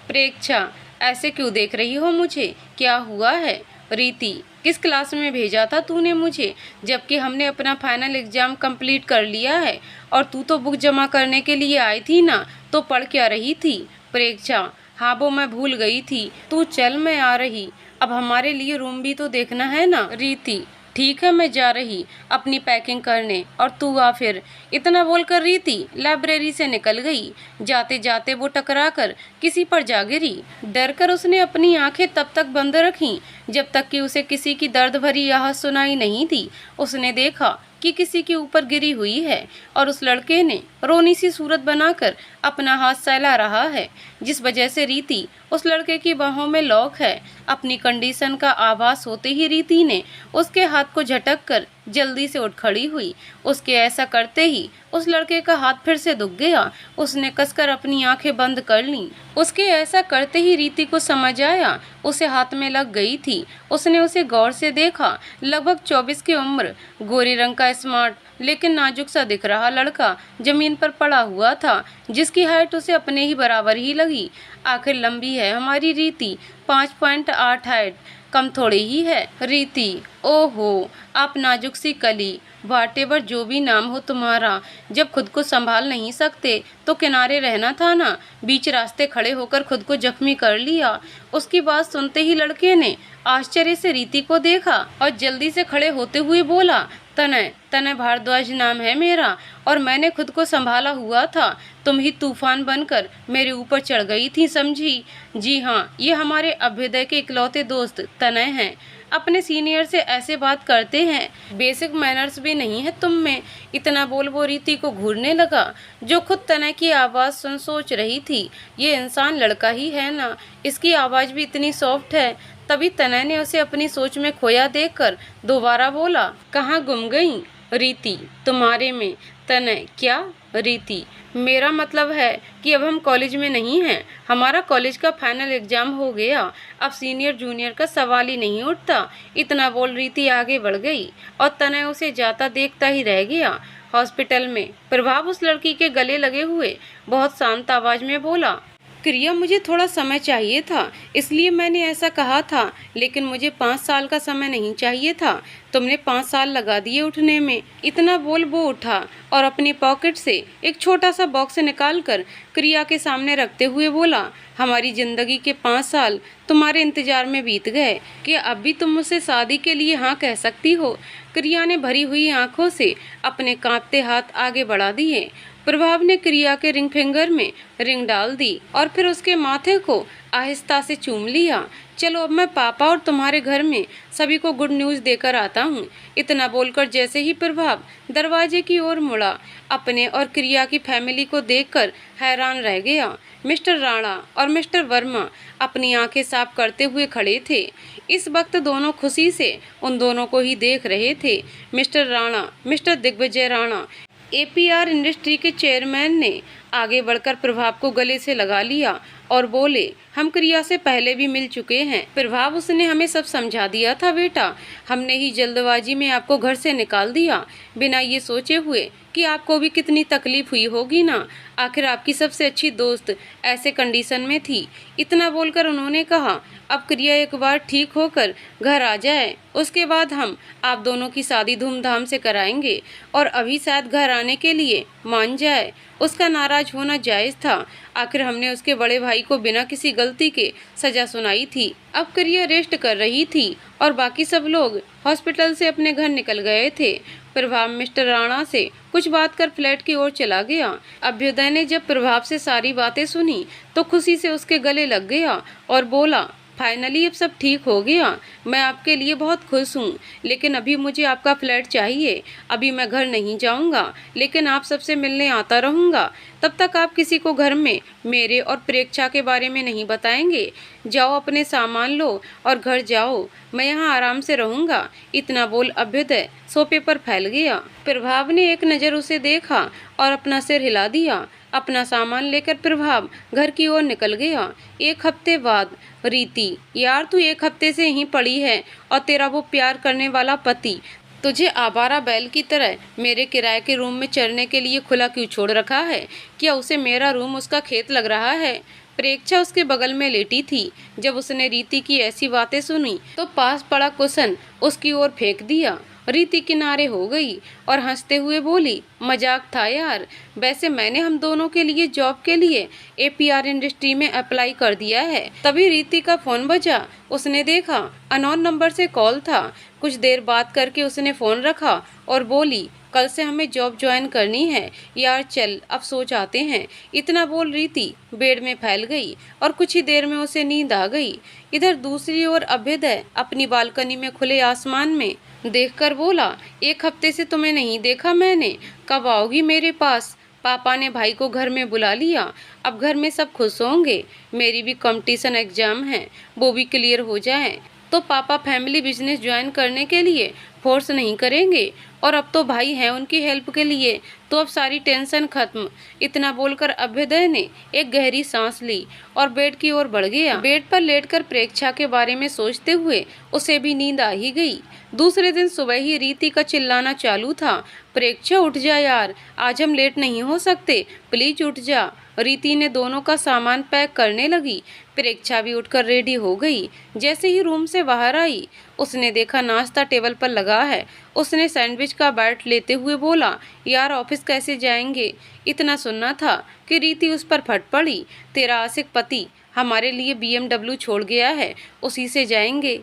प्रेक्षा, ऐसे क्यों देख रही हो मुझे? क्या हुआ है? रीति, किस क्लास में भेजा था तूने मुझे, जबकि हमने अपना फाइनल एग्जाम कंप्लीट कर लिया है और तू तो बुक जमा करने के लिए आई थी ना, तो पढ़ क्या रही थी? प्रेक्षा, हाँ वो मैं भूल गई थी। तू चल, मैं आ रही। अब हमारे लिए रूम भी तो देखना है ना। रीति, ठीक है, मैं जा रही अपनी पैकिंग करने और तू आ फिर। इतना बोलकर रीति लाइब्रेरी से निकल गई। जाते जाते वो टकरा कर किसी पर जा गिरी। डर कर उसने अपनी आंखें तब तक बंद रखीं जब तक कि उसे किसी की दर्द भरी आह सुनाई नहीं दी। उसने देखा कि किसी के ऊपर गिरी हुई है और उस लड़के ने रोनी सी सूरत बनाकर अपना हाथ सहला रहा है, जिस वजह से रीति उस लड़के की बाहों में लॉक है। अपनी कंडीशन का आभास होते ही रीति ने उसके हाथ को झटक कर जल्दी से उठ खड़ी हुई। उसके ऐसा करते ही उस लड़के का हाथ फिर से दुख गया। उसने कसकर अपनी आंखें बंद कर लीं। उसके ऐसा करते ही रीति को समझ आया उसे हाथ में लग गई थी। उसने उसे गौर से देखा। लगभग 24 की उम्र, गोरे रंग का स्मार्ट लेकिन नाजुक सा दिख रहा लड़का जमीन पर पड़ा हुआ था, जिसकी हाइट उसे अपने ही बराबर ही लगी। आखिर लंबी है हमारी रीति, 5.8 हाइट, कम थोड़ी ही है। रीति, ओहो, आप नाजुक सी कली, वाटेवर जो भी नाम हो तुम्हारा, जब खुद को संभाल नहीं सकते तो किनारे रहना था ना। बीच रास्ते खड़े होकर खुद को जख्मी कर लिया। उसकी बात सुनते ही लड़के ने आश्चर्य से रीति को देखा और जल्दी से खड़े होते हुए बोला, तनय, तनय भारद्वाज नाम है मेरा और मैंने खुद को संभाला हुआ था। तुम ही तूफान बनकर मेरे ऊपर चढ़ गई थी, समझी? जी हाँ, ये हमारे अभ्युदय के इकलौते दोस्त तनय हैं। अपने सीनियर से ऐसे बात करते हैं, बेसिक मैनर्स भी नहीं है तुम में। इतना बोल वो रीति को घूरने लगा, जो खुद तनय की आवाज़ सुन सोच रही थी, ये इंसान लड़का ही है ना, इसकी आवाज़ भी इतनी सॉफ्ट है। तभी तनय ने उसे अपनी सोच में खोया देखकर दोबारा बोला, कहाँ गुम गई? रीति, तुम्हारे में। तनय, क्या? रीति, मेरा मतलब है कि अब हम कॉलेज में नहीं हैं। हमारा कॉलेज का फाइनल एग्जाम हो गया, अब सीनियर जूनियर का सवाल ही नहीं उठता। इतना बोल रीति आगे बढ़ गई और तनय उसे जाता देखता ही रह गया। हॉस्पिटल में प्रभाव उस लड़की के गले लगे हुए बहुत शांत आवाज में बोला, क्रिया, मुझे थोड़ा समय चाहिए था, इसलिए मैंने ऐसा कहा था, लेकिन मुझे 5 साल का समय नहीं चाहिए था। तुमने 5 साल लगा दिए उठने में। इतना बोल वो उठा और अपनी पॉकेट से एक छोटा सा बॉक्स निकालकर क्रिया के सामने रखते हुए बोला, हमारी जिंदगी के 5 साल तुम्हारे इंतजार में बीत गए। क्या अब भी तुम मुझसे शादी के लिए हाँ कह सकती हो? क्रिया ने भरी हुई आंखों से अपने कांपते हाथ आगे बढ़ा दिए। प्रभाव ने क्रिया के रिंग फिंगर में रिंग डाल दी और फिर उसके माथे को आहिस्ता से चूम लिया। चलो अब मैं पापा और तुम्हारे घर में सभी को गुड न्यूज़ देकर आता हूँ। इतना बोलकर जैसे ही प्रभाव दरवाजे की ओर मुड़ा, अपने और क्रिया की फैमिली को देखकर हैरान रह गया। मिस्टर राणा और मिस्टर वर्मा अपनी आंखें साफ करते हुए खड़े थे। इस वक्त दोनों खुशी से उन दोनों को ही देख रहे थे। Mister Rana, mister Digvijay Rana, APR industry के चेयरमैन ने आगे बढ़कर प्रभाव को गले से लगा लिया और बोले, हम क्रिया से पहले भी मिल चुके हैं। प्रभाव, उसने हमें सब समझा दिया था बेटा। हमने ही जल्दबाजी में आपको घर से निकाल दिया, बिना ये सोचे हुए कि आपको भी कितनी तकलीफ हुई होगी ना। आखिर आपकी सबसे अच्छी दोस्त ऐसे कंडीशन में थी। इतना बोलकर उन्होंने कहा, अब क्रिया एक बार ठीक होकर घर आ जाए, उसके बाद हम आप दोनों की शादी धूमधाम से कराएंगे। और अभी शायद घर आने के लिए मान जाए। उसका नाराज होना जायज़ था। आखिर हमने उसके बड़े भाई को बिना किसी गलती के सजा सुनाई थी। अब क्रिया रेस्ट कर रही थी और बाकी सब लोग हॉस्पिटल से अपने घर निकल गए थे। प्रभाव मिस्टर राणा से कुछ बात कर फ्लैट की ओर चला गया। अभ्युदय ने जब प्रभाव से सारी बातें सुनी तो खुशी से उसके गले लग गया और बोला, फाइनली अब सब ठीक हो गया। मैं आपके लिए बहुत खुश हूँ, लेकिन अभी मुझे आपका फ्लैट चाहिए। अभी मैं घर नहीं जाऊँगा, लेकिन आप सबसे मिलने आता रहूँगा। तब तक आप किसी को घर में मेरे और प्रेक्षा के बारे में नहीं बताएंगे। जाओ, अपने सामान लो और घर जाओ। मैं यहाँ आराम से रहूँगा। इतना बोल अभ्युदय सोफे पर फैल गया। प्रभाव ने एक नज़र उसे देखा और अपना सिर हिला दिया। अपना सामान लेकर प्रभाव घर की ओर निकल गया। एक हफ्ते बाद, रीति, यार तू एक हफ्ते से यहीं पड़ी है और तेरा वो प्यार करने वाला पति तुझे आवारा बैल की तरह मेरे किराए के रूम में चरने के लिए खुला क्यों छोड़ रखा है? क्या उसे मेरा रूम उसका खेत लग रहा है? प्रेक्षा उसके बगल में लेटी थी। जब उसने रीति की ऐसी बातें सुनी तो पास पड़ा कुशन उसकी ओर फेंक दिया। रीति किनारे हो गई और हंसते हुए बोली, मजाक था यार। वैसे मैंने हम दोनों के लिए जॉब के लिए एपीआर इंडस्ट्री में अप्लाई कर दिया है। तभी रीति का फोन बजा। उसने देखा अननोन नंबर से कॉल था। कुछ देर बात करके उसने फोन रखा और बोली, कल से हमें जॉब ज्वाइन करनी है यार, चल अब सो जाते हैं। इतना बोल रीति बेड में फैल गई और कुछ ही देर में उसे नींद आ गई। इधर दूसरी ओर अभ्युदय अपनी बालकनी में खुले आसमान में देखकर बोला, एक हफ्ते से तुम्हें नहीं देखा मैंने, कब आओगी मेरे पास? पापा ने भाई को घर में बुला लिया। अब घर में सब खुश होंगे। मेरी भी कंपटीशन एग्जाम है, वो भी क्लियर हो जाए तो पापा फैमिली बिजनेस ज्वाइन करने के लिए फोर्स नहीं करेंगे। और अब तो भाई हैं उनकी हेल्प के लिए, तो अब सारी टेंशन खत्म। इतना बोलकर अभ्युदय ने एक गहरी सांस ली और बेड की ओर बढ़ गया। बेड पर लेटकर प्रेक्षा के बारे में सोचते हुए उसे भी नींद आ ही गई। दूसरे दिन सुबह ही रीति का चिल्लाना चालू था, प्रेक्षा उठ जा यार, आज हम लेट नहीं हो सकते, प्लीज उठ जा। रीति ने दोनों का सामान पैक करने लगी। प्रेक्षा भी उठकर रेडी हो गई। जैसे ही रूम से बाहर आई उसने देखा नाश्ता टेबल पर लगा है। उसने सैंडविच का बाइट लेते हुए बोला, यार ऑफिस कैसे जाएंगे? इतना सुनना था कि रीति उस पर फट पड़ी, तेरा आशिक पति हमारे लिए BMW छोड़ गया है, उसी से जाएंगे।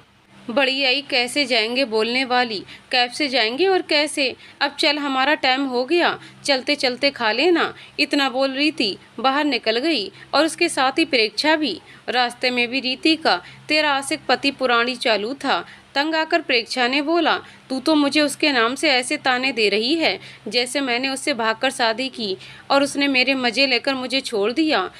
बड़ी आई, कैसे जाएंगे बोलने वाली, कैब से जाएंगे और कैसे? अब चल, हमारा टाइम हो गया, चलते चलते खा लेना। इतना बोल रीति बाहर निकल गई और उसके साथ ही प्रेक्षा भी। रास्ते में भी रीति का तेरा आशिक पति पुरानी चालू था। तंग आकर प्रेक्षा ने बोला, तू तो मुझे उसके नाम से ऐसे ताने दे रही है जैसे मैंने उससे भागकर शादी की और उसने मेरे मजे लेकर मुझे छोड़ दिया।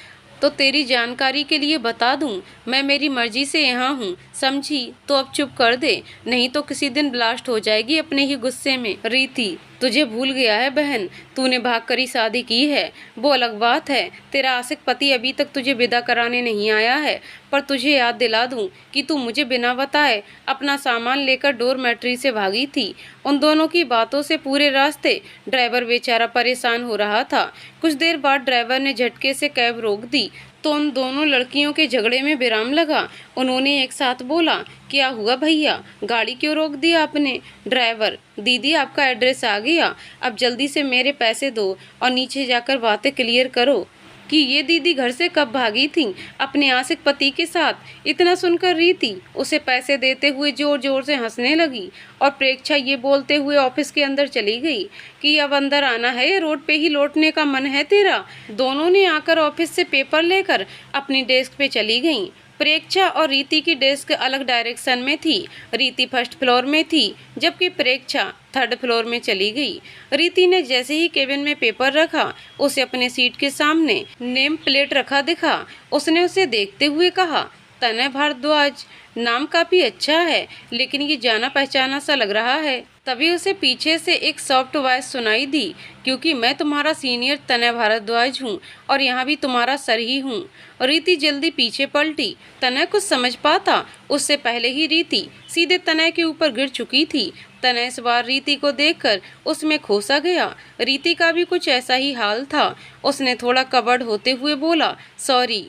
तो तेरी जानकारी के लिए बता दूं, मैं मेरी मर्जी से यहाँ हूँ, समझी? तो अब चुप कर दे, नहीं तो किसी दिन ब्लास्ट हो जाएगी अपने ही गुस्से में। रीति, तुझे भूल गया है बहन, तूने भाग कर ही शादी की है, वो अलग बात है। तेरा आशिक पति अभी तक तुझे विदा कराने नहीं आया है, पर तुझे याद दिला दूं कि तू मुझे बिना बताए अपना सामान लेकर डोरमेट्री से भागी थी। उन दोनों की बातों से पूरे रास्ते ड्राइवर बेचारा परेशान हो रहा था। कुछ देर बाद ड्राइवर ने झटके से कैब रोक दी तो उन दोनों लड़कियों के झगड़े में विराम लगा। उन्होंने एक साथ बोला, क्या हुआ भैया, गाड़ी क्यों रोक दिया आपने? ड्राइवर, दीदी आपका एड्रेस आ गया, अब जल्दी से मेरे पैसे दो और नीचे जाकर बातें क्लियर करो कि ये दीदी घर से कब भागी थी अपने आशिक पति के साथ। इतना सुनकर रीति उसे पैसे देते हुए जोर जोर से हंसने लगी और प्रेक्षा ये बोलते हुए ऑफिस के अंदर चली गई कि अब अंदर आना है या रोड पे ही लौटने का मन है तेरा? दोनों ने आकर ऑफिस से पेपर लेकर अपनी डेस्क पे चली गईं। प्रेक्षा और रीति की डेस्क अलग डायरेक्शन में थी। रीति फर्स्ट फ्लोर में थी जबकि प्रेक्षा थर्ड फ्लोर में चली गई। रीति ने जैसे ही केबिन में पेपर रखा, उसे अपने सीट के सामने नेम प्लेट रखा दिखा। उसने उसे देखते हुए कहा, तनय भारद्वाज, नाम काफी अच्छा है लेकिन ये जाना पहचाना सा लग रहा है। तभी उसे पीछे से एक सॉफ्ट वॉइस सुनाई दी, क्योंकि मैं तुम्हारा सीनियर तनय भारद्वाज हूँ और यहाँ भी तुम्हारा सर ही हूँ। रीति जल्दी पीछे पलटी। तनय कुछ समझ पाता उससे पहले ही रीति सीधे तनय के ऊपर गिर चुकी थी। तनय इस बार रीति को देखकर उसमें खो सा गया। रीति का भी कुछ ऐसा ही हाल था। उसने थोड़ा कवर्ड होते हुए बोला, सॉरी।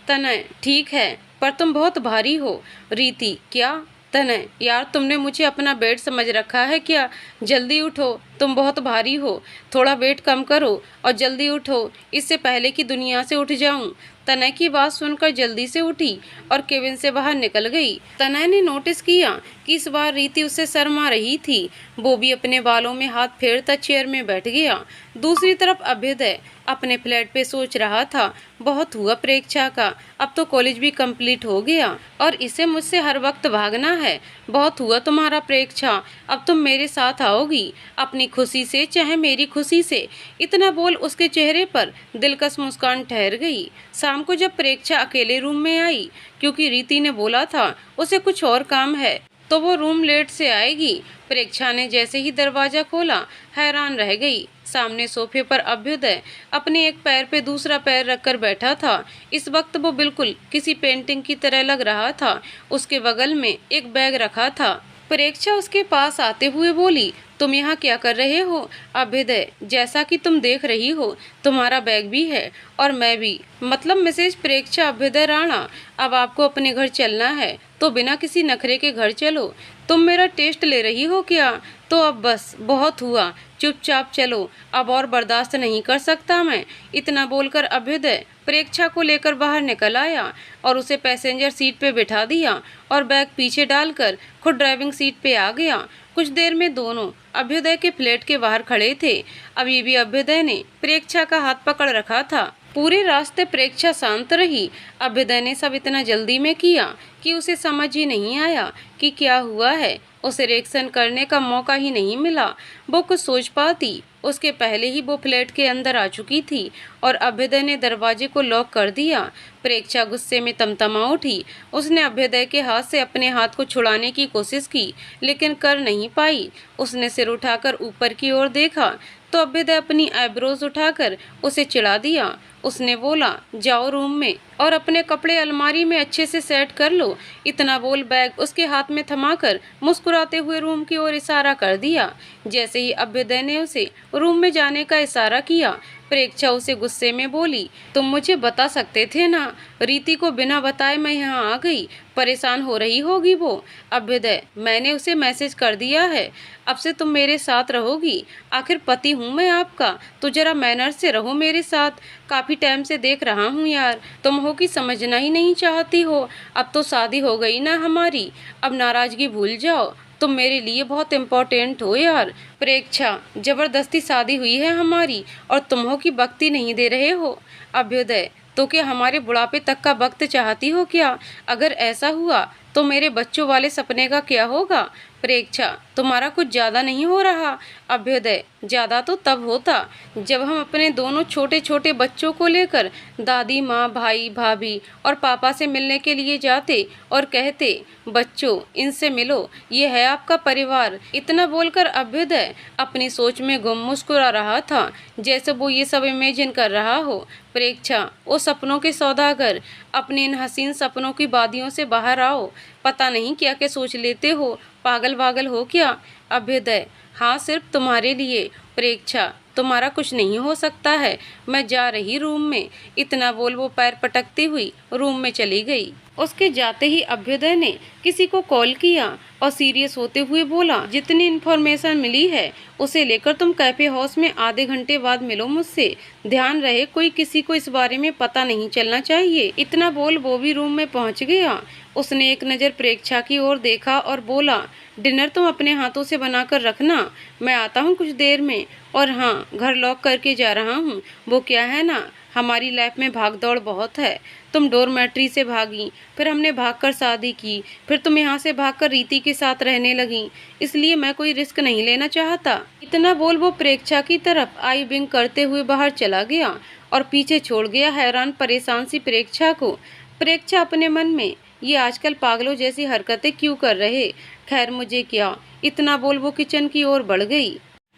तनय, ठीक है पर तुम बहुत भारी हो। रीति, क्या? तनय, यार तुमने मुझे अपना बेड समझ रखा है क्या? जल्दी उठो, तुम बहुत भारी हो। थोड़ा वेट कम करो और जल्दी उठो, इससे पहले कि दुनिया से उठ जाऊं। तनय की बात सुनकर जल्दी से उठी और केबिन से बाहर निकल गई। तनय ने नोटिस किया कि इस बार रीति उससे शर्मा रही थी। वो भी अपने बालों में हाथ फेरता चेयर में बैठ गया। दूसरी तरफ अभ्युदय अपने फ्लैट पे सोच रहा था, बहुत हुआ प्रेक्षा का, अब तो कॉलेज भी कंप्लीट हो गया और इसे मुझसे हर वक्त भागना है। बहुत हुआ तुम्हारा प्रेक्षा, अब तुम मेरे साथ आओगी, अपनी खुशी से चाहे मेरी खुशी से। इतना बोल उसके चेहरे पर दिलकश मुस्कान ठहर गई। शाम को जब प्रेक्षा अकेले रूम में आई, क्योंकि रीति ने बोला था उसे कुछ और काम है तो वो रूम लेट से आएगी, प्रेक्षा ने जैसे ही दरवाजा खोला हैरान रह गई। सामने सोफे पर अभ्युदय अपने एक पैर पे दूसरा पैर रखकर बैठा था। इस वक्त वो बिल्कुल किसी पेंटिंग की तरह लग रहा था। उसके बगल में एक बैग रखा था। प्रेक्षा उसके पास आते हुए बोली, तुम यहाँ क्या कर रहे हो? अभ्युदय, जैसा कि तुम देख रही हो तुम्हारा बैग भी है और मैं भी, मतलब मिसेज प्रेक्षा अभ्युदय राणा, अब आपको अपने घर चलना है तो बिना किसी नखरे के घर चलो। तुम मेरा टेस्ट ले रही हो क्या? तो अब बस बहुत हुआ, चुपचाप चलो, अब और बर्दाश्त नहीं कर सकता मैं। इतना बोलकर अभ्युदय प्रेक्षा को लेकर बाहर निकल आया और उसे पैसेंजर सीट पे बिठा दिया और बैग पीछे डालकर खुद ड्राइविंग सीट पे आ गया। कुछ देर में दोनों अभ्युदय के फ्लैट के बाहर खड़े थे। अभी भी अभ्युदय ने प्रेक्षा का हाथ पकड़ रखा था। पूरे रास्ते प्रेक्षा शांत रही। अभ्युदय ने सब इतना जल्दी में किया कि उसे समझ ही नहीं आया कि क्या हुआ है। उसे रिएक्शन करने का मौका ही नहीं मिला। वो कुछ सोच पाती उसके पहले ही वो फ्लैट के अंदर आ चुकी थी और अभ्युदय ने दरवाजे को लॉक कर दिया। प्रेक्षा गुस्से में तमतमा उठी। उसने अभ्युदय के हाथ से अपने हाथ को छुड़ाने की कोशिश की लेकिन कर नहीं पाई। उसने सिर उठाकर ऊपर की ओर देखा तो अभ्युदय अपनी आईब्रोज उठाकर उसे चिढ़ा दिया। उसने बोला, जाओ रूम में और अपने कपड़े अलमारी में अच्छे से सेट कर लो। इतना बोल बैग उसके हाथ में थमाकर मुस्कुराते हुए रूम की ओर इशारा कर दिया। जैसे ही अभ्युदय ने उसे रूम में जाने का इशारा किया, प्रेक्षा उसे गुस्से में बोली, तुम मुझे बता सकते थे ना, रीति को बिना बताए मैं यहाँ आ गई, परेशान हो रही होगी वो। अभ्युदय, मैंने उसे मैसेज कर दिया है, अब से तुम मेरे साथ रहोगी, आखिर पति हूँ मैं आपका, तो जरा मैनर से रहो मेरे साथ। काफ़ी टाइम से देख रहा हूँ यार, तुम हो कि समझना ही नहीं चाहती हो। अब तो शादी हो गई ना हमारी, अब नाराज़गी भूल जाओ, तुम मेरे लिए बहुत इम्पोर्टेंट हो यार। प्रेक्षा, जबरदस्ती शादी हुई है हमारी और तुम हो कि वक्त नहीं दे रहे हो। अभ्युदय, तो क्या हमारे बुढ़ापे तक का वक्त चाहती हो क्या? अगर ऐसा हुआ तो मेरे बच्चों वाले सपने का क्या होगा? प्रेक्षा, तुम्हारा कुछ ज़्यादा नहीं हो रहा? अभ्युदय, ज़्यादा तो तब होता जब हम अपने दोनों छोटे छोटे बच्चों को लेकर दादी माँ, भाई, भाभी और पापा से मिलने के लिए जाते और कहते, बच्चों इनसे मिलो, ये है आपका परिवार। इतना बोलकर अभ्युदय अपनी सोच में गुम मुस्कुरा रहा था, जैसे वो ये सब इमेजिन कर रहा हो। प्रेक्षा, वो सपनों के सौदागर, अपने इन हसीन सपनों की वादियों से बाहर आओ। पता नहीं क्या क्या सोच लेते हो, पागल वागल हो क्या? अभ्युदय, हाँ सिर्फ तुम्हारे लिए। प्रेक्षा, तुम्हारा कुछ नहीं हो सकता है, मैं जा रही रूम में। इतना बोल वो पैर पटकती हुई रूम में चली गई। उसके जाते ही अभ्युदय ने किसी को कॉल किया और सीरियस होते हुए बोला, जितनी इन्फॉर्मेशन मिली है उसे लेकर तुम कैफे हाउस में आधे घंटे बाद मिलो मुझसे। ध्यान रहे कोई किसी को इस बारे में पता नहीं चलना चाहिए। इतना बोल वो भी रूम में पहुंच गया। उसने एक नज़र प्रेक्षा की ओर देखा और बोला, डिनर तुम अपने हाथों से बनाकर रखना, मैं आता हूँ कुछ देर में। और हाँ, घर लॉक करके जा रहा हूँ। वो क्या है ना, हमारी लाइफ में भाग दौड़ बहुत है, तुम डोरमेट्री से भागी, फिर हमने भागकर शादी की, फिर तुम यहाँ से भागकर रीति के साथ रहने लगी, इसलिए मैं कोई रिस्क नहीं लेना चाहता। इतना बोल वो प्रेक्षा की तरफ आई विंग करते हुए बाहर चला गया और पीछे छोड़ गया हैरान परेशान सी प्रेक्षा को। प्रेक्षा अपने मन में, ये आजकल पागलों जैसी हरकतें क्यों कर रहे, खैर मुझे क्या। इतना बोल वो किचन की ओर बढ़ गई।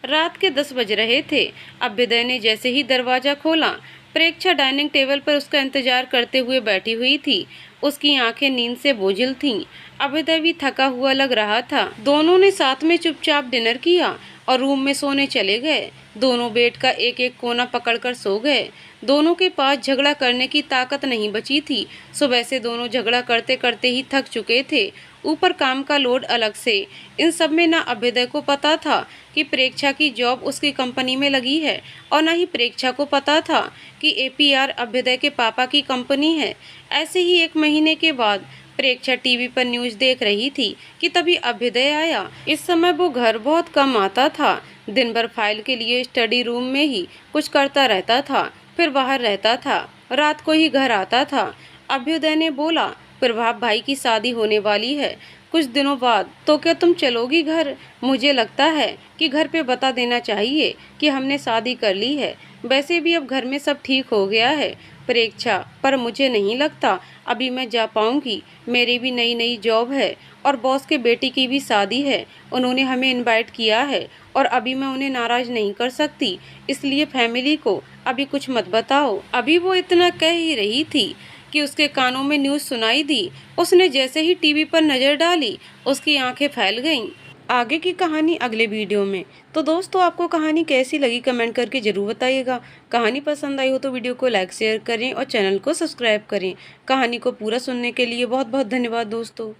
रात के 10 बज रहे थे। अभ्युदय ने जैसे ही दरवाजा खोला, प्रेक्षा डाइनिंग टेबल पर उसका इंतजार करते हुए बैठी हुई थी। उसकी आंखें नींद से बोझिल थीं। अभ्युदय भी थका हुआ लग रहा था। दोनों ने साथ में चुपचाप डिनर किया और रूम में सोने चले गए। दोनों बेड का एक एक कोना पकड़कर सो गए। दोनों के पास झगड़ा करने की ताकत नहीं बची थी। सुबह से दोनों झगड़ा करते करते ही थक चुके थे, ऊपर काम का लोड अलग से। इन सब में ना अभ्युदय को पता था कि प्रेक्षा की जॉब उसकी कंपनी में लगी है, और न ही प्रेक्षा को पता था कि APR अभ्युदय के पापा की कंपनी है। ऐसे ही 1 महीने के बाद प्रेक्षा टीवी पर न्यूज़ देख रही थी कि तभी अभ्युदय आया। इस समय वो घर बहुत कम आता था। दिन भर फाइल के लिए स्टडी रूम में ही कुछ करता रहता था, फिर बाहर रहता था, रात को ही घर आता था। अभ्युदय ने बोला, प्रभात भाई की शादी होने वाली है कुछ दिनों बाद, तो क्या तुम चलोगी घर? मुझे लगता है कि घर पे बता देना चाहिए कि हमने शादी कर ली है। वैसे भी अब घर में सब ठीक हो गया है प्रेक्षा, पर मुझे नहीं लगता अभी मैं जा पाऊंगी। मेरी भी नई नई जॉब है और बॉस के बेटी की भी शादी है। उन्होंने हमें इनवाइट किया है और अभी मैं उन्हें नाराज़ नहीं कर सकती, इसलिए फैमिली को अभी कुछ मत बताओ। अभी वो इतना कह ही रही थी कि उसके कानों में न्यूज़ सुनाई दी। उसने जैसे ही टीवी पर नज़र डाली, उसकी आंखें फैल गईं। आगे की कहानी अगले वीडियो में। तो दोस्तों, आपको कहानी कैसी लगी कमेंट करके ज़रूर बताइएगा। कहानी पसंद आई हो तो वीडियो को लाइक शेयर करें और चैनल को सब्सक्राइब करें। कहानी को पूरा सुनने के लिए बहुत बहुत धन्यवाद दोस्तों।